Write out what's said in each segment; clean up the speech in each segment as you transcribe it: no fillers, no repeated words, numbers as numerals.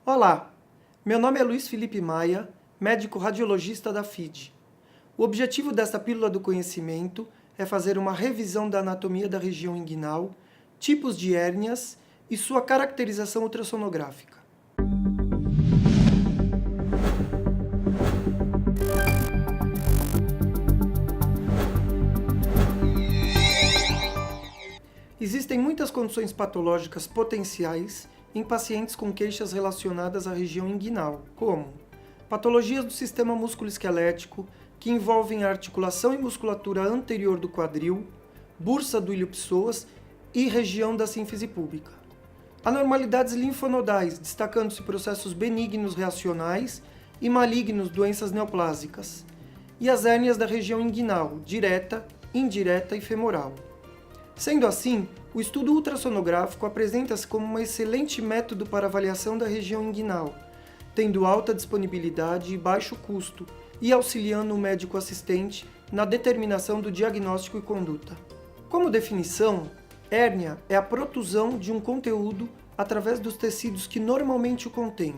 Olá, meu nome é Luiz Felipe Maia, médico radiologista da FIDE. O objetivo desta pílula do conhecimento é fazer uma revisão da anatomia da região inguinal, tipos de hérnias e sua caracterização ultrassonográfica. Existem muitas condições patológicas potenciais em pacientes com queixas relacionadas à região inguinal, como patologias do sistema músculo-esquelético, que envolvem a articulação e musculatura anterior do quadril, bursa do ilho-psoas e região da sínfise púbica. Anormalidades linfonodais, destacando-se processos benignos reacionais e malignos, doenças neoplásicas. E as hérnias da região inguinal, direta, indireta e femoral. Sendo assim, o estudo ultrassonográfico apresenta-se como um excelente método para avaliação da região inguinal, tendo alta disponibilidade e baixo custo, e auxiliando o médico assistente na determinação do diagnóstico e conduta. Como definição, hérnia é a protusão de um conteúdo através dos tecidos que normalmente o contém,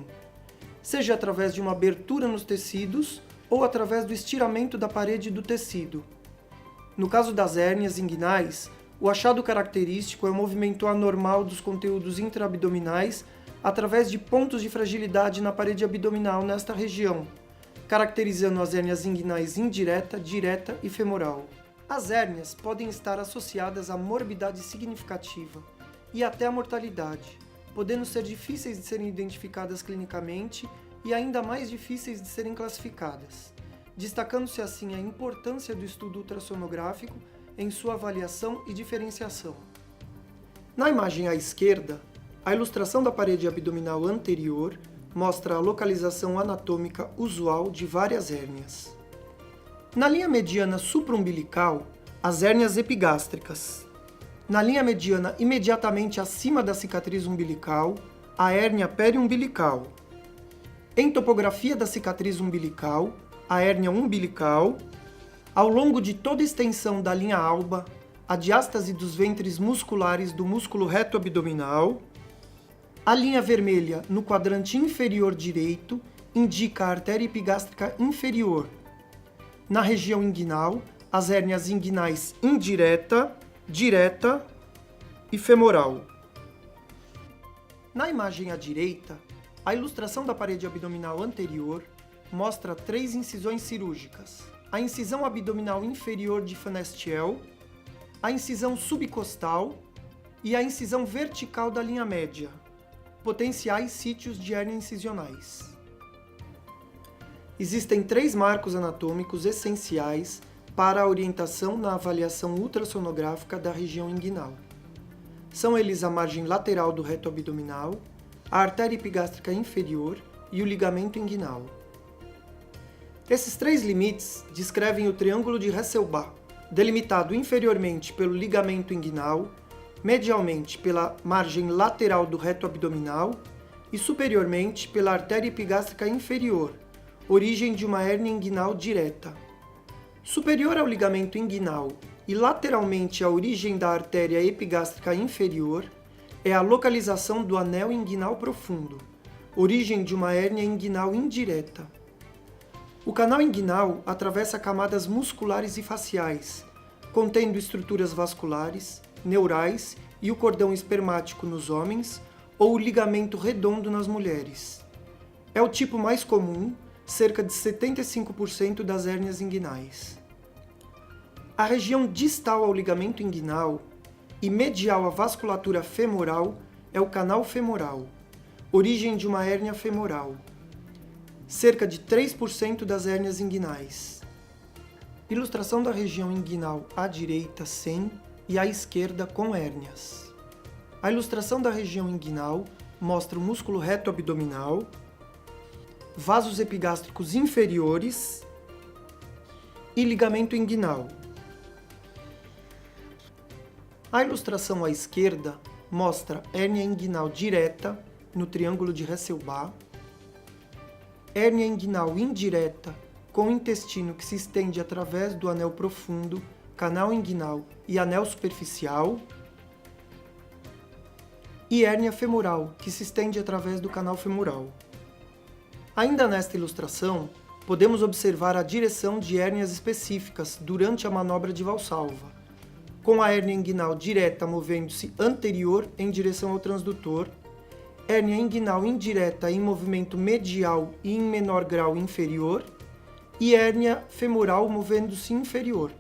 seja através de uma abertura nos tecidos ou através do estiramento da parede do tecido. No caso das hérnias inguinais, o achado característico é o movimento anormal dos conteúdos intraabdominais através de pontos de fragilidade na parede abdominal nesta região, caracterizando as hérnias inguinais indireta, direta e femoral. As hérnias podem estar associadas à morbidade significativa e até à mortalidade, podendo ser difíceis de serem identificadas clinicamente e ainda mais difíceis de serem classificadas, destacando-se assim a importância do estudo ultrassonográfico em sua avaliação e diferenciação. Na imagem à esquerda, a ilustração da parede abdominal anterior mostra a localização anatômica usual de várias hérnias. Na linha mediana supraumbilical, as hérnias epigástricas. Na linha mediana imediatamente acima da cicatriz umbilical, a hérnia periumbilical. Em topografia da cicatriz umbilical, a hérnia umbilical. Ao longo de toda a extensão da linha alba, a diástase dos ventres musculares do músculo reto abdominal. A linha vermelha no quadrante inferior direito indica a artéria epigástrica inferior. Na região inguinal, as hérnias inguinais indireta, direta e femoral. Na imagem à direita, a ilustração da parede abdominal anterior mostra 3 incisões cirúrgicas. A incisão abdominal inferior de Van Esteel, a incisão subcostal e a incisão vertical da linha média, potenciais sítios de hérnia incisionais. Existem 3 marcos anatômicos essenciais para a orientação na avaliação ultrassonográfica da região inguinal. São eles a margem lateral do reto abdominal, a artéria epigástrica inferior e o ligamento inguinal. Esses 3 limites descrevem o triângulo de Hesselbach, delimitado inferiormente pelo ligamento inguinal, medialmente pela margem lateral do reto abdominal e superiormente pela artéria epigástrica inferior, origem de uma hérnia inguinal direta. Superior ao ligamento inguinal e lateralmente à origem da artéria epigástrica inferior é a localização do anel inguinal profundo, origem de uma hérnia inguinal indireta. O canal inguinal atravessa camadas musculares e faciais, contendo estruturas vasculares, neurais e o cordão espermático nos homens ou o ligamento redondo nas mulheres. É o tipo mais comum, cerca de 75% das hérnias inguinais. A região distal ao ligamento inguinal e medial à vasculatura femoral é o canal femoral, origem de uma hérnia femoral. Cerca de 3% das hérnias inguinais. Ilustração da região inguinal à direita sem e à esquerda com hérnias. A ilustração da região inguinal mostra o músculo reto abdominal, vasos epigástricos inferiores e ligamento inguinal. A ilustração à esquerda mostra hérnia inguinal direta no triângulo de Hesselbach, hérnia inguinal indireta com intestino que se estende através do anel profundo, canal inguinal e anel superficial, e hérnia femoral, que se estende através do canal femoral. Ainda nesta ilustração, podemos observar a direção de hérnias específicas durante a manobra de Valsalva, com a hérnia inguinal direta movendo-se anterior em direção ao transdutor, hérnia inguinal indireta em movimento medial e em menor grau inferior, e hérnia femoral movendo-se inferior.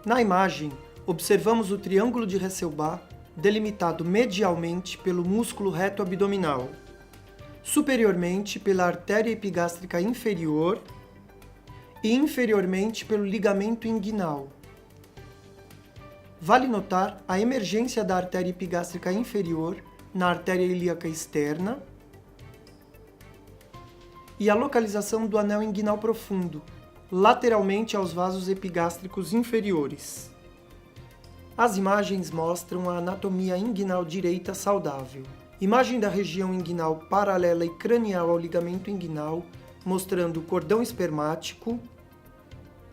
Na imagem, observamos o triângulo de Hesselbach delimitado medialmente pelo músculo reto abdominal, superiormente pela artéria epigástrica inferior e inferiormente pelo ligamento inguinal. Vale notar a emergência da artéria epigástrica inferior na artéria ilíaca externa e a localização do anel inguinal profundo, lateralmente aos vasos epigástricos inferiores. As imagens mostram a anatomia inguinal direita saudável. Imagem da região inguinal paralela e cranial ao ligamento inguinal, mostrando o cordão espermático,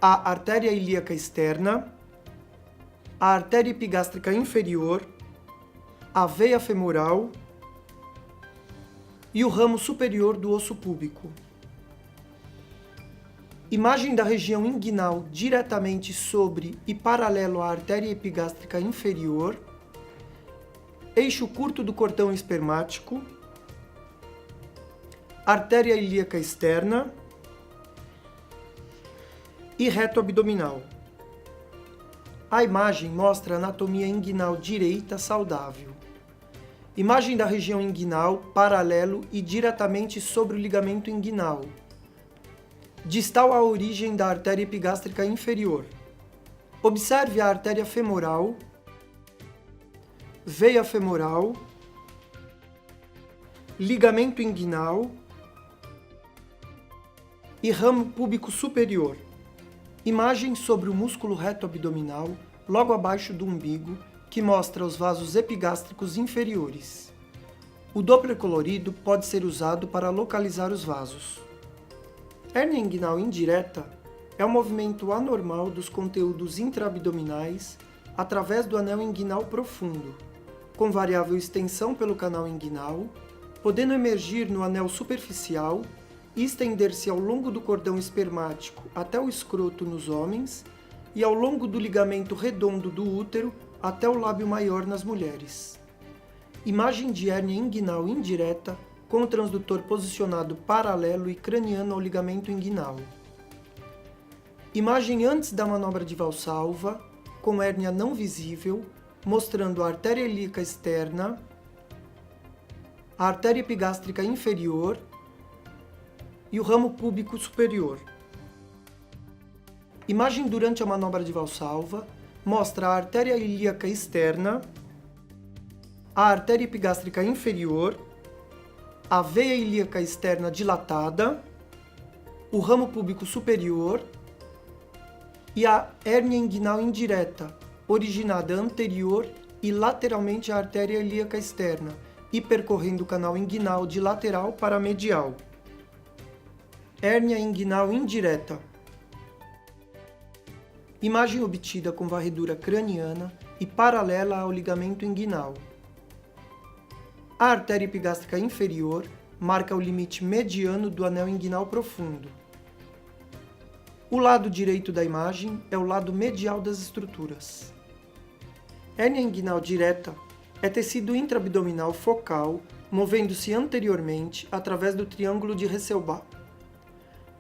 a artéria ilíaca externa, a artéria epigástrica inferior, a veia femoral e o ramo superior do osso púbico. Imagem da região inguinal diretamente sobre e paralelo à artéria epigástrica inferior, eixo curto do cordão espermático, artéria ilíaca externa e reto abdominal. A imagem mostra a anatomia inguinal direita saudável. Imagem da região inguinal paralelo e diretamente sobre o ligamento inguinal, distal à origem da artéria epigástrica inferior. Observe a artéria femoral, veia femoral, ligamento inguinal e ramo púbico superior. Imagem sobre o músculo reto abdominal, logo abaixo do umbigo, que mostra os vasos epigástricos inferiores. O Doppler colorido pode ser usado para localizar os vasos. Hérnia inguinal indireta é o movimento anormal dos conteúdos intraabdominais através do anel inguinal profundo, com variável extensão pelo canal inguinal, podendo emergir no anel superficial e estender-se ao longo do cordão espermático até o escroto nos homens e ao longo do ligamento redondo do útero até o lábio maior nas mulheres. Imagem de hérnia inguinal indireta com o transdutor posicionado paralelo e craniano ao ligamento inguinal. Imagem antes da manobra de Valsalva, com hérnia não visível, mostrando a artéria ilíaca externa, a artéria epigástrica inferior e o ramo púbico superior. Imagem durante a manobra de Valsalva mostra a artéria ilíaca externa, a artéria epigástrica inferior, a veia ilíaca externa dilatada, o ramo púbico superior e a hérnia inguinal indireta, originada anterior e lateralmente à artéria ilíaca externa e percorrendo o canal inguinal de lateral para medial. Hérnia inguinal indireta. Imagem obtida com varredura craniana e paralela ao ligamento inguinal. A artéria epigástrica inferior marca o limite mediano do anel inguinal profundo. O lado direito da imagem é o lado medial das estruturas. Hérnia inguinal direta é tecido intraabdominal focal movendo-se anteriormente através do triângulo de Hesselbach.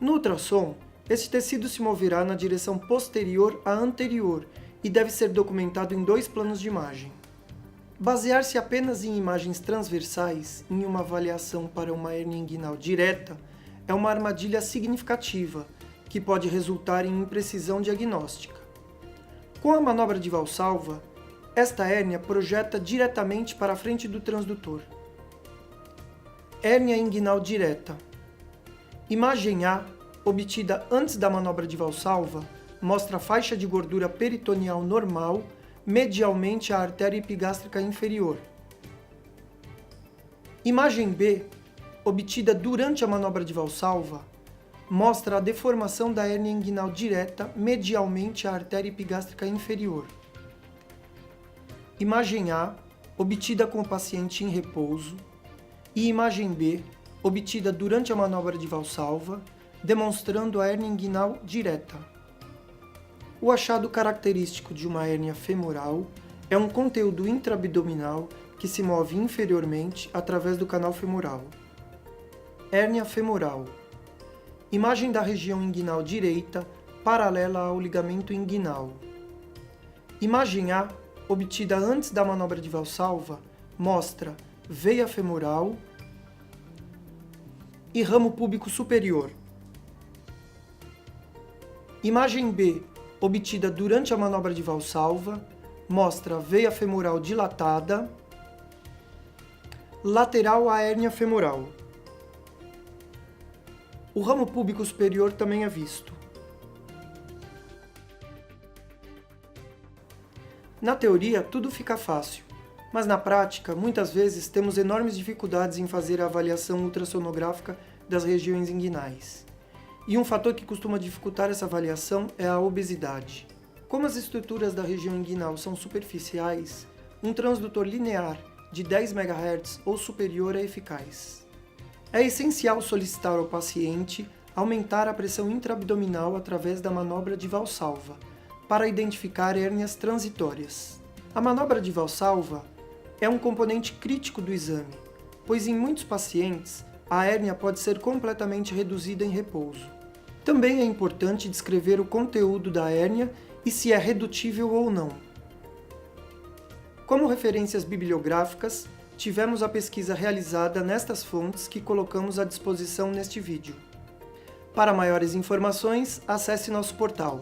No ultrassom, este tecido se moverá na direção posterior à anterior e deve ser documentado em 2 planos de imagem. Basear-se apenas em imagens transversais em uma avaliação para uma hérnia inguinal direta é uma armadilha significativa, que pode resultar em imprecisão diagnóstica. Com a manobra de Valsalva, esta hérnia projeta diretamente para a frente do transdutor. Hérnia inguinal direta. Imagem A, obtida antes da manobra de Valsalva, mostra a faixa de gordura peritoneal normal medialmente à artéria epigástrica inferior. Imagem B, obtida durante a manobra de Valsalva, mostra a deformação da hérnia inguinal direta medialmente à artéria epigástrica inferior. Imagem A, obtida com o paciente em repouso, e imagem B, obtida durante a manobra de Valsalva, demonstrando a hérnia inguinal direta. O achado característico de uma hérnia femoral é um conteúdo intraabdominal que se move inferiormente através do canal femoral. Hérnia femoral. Imagem da região inguinal direita paralela ao ligamento inguinal. Imagem A, obtida antes da manobra de Valsalva, mostra veia femoral e ramo púbico superior. Imagem B, obtida durante a manobra de Valsalva, mostra veia femoral dilatada, lateral à hérnia femoral. O ramo púbico superior também é visto. Na teoria, tudo fica fácil, mas na prática, muitas vezes temos enormes dificuldades em fazer a avaliação ultrassonográfica das regiões inguinais. E um fator que costuma dificultar essa avaliação é a obesidade. Como as estruturas da região inguinal são superficiais, um transdutor linear de 10 MHz ou superior é eficaz. É essencial solicitar ao paciente aumentar a pressão intraabdominal através da manobra de Valsalva, para identificar hérnias transitórias. A manobra de Valsalva é um componente crítico do exame, pois em muitos pacientes a hérnia pode ser completamente reduzida em repouso. Também é importante descrever o conteúdo da hérnia e se é redutível ou não. Como referências bibliográficas, tivemos a pesquisa realizada nestas fontes que colocamos à disposição neste vídeo. Para maiores informações, acesse nosso portal.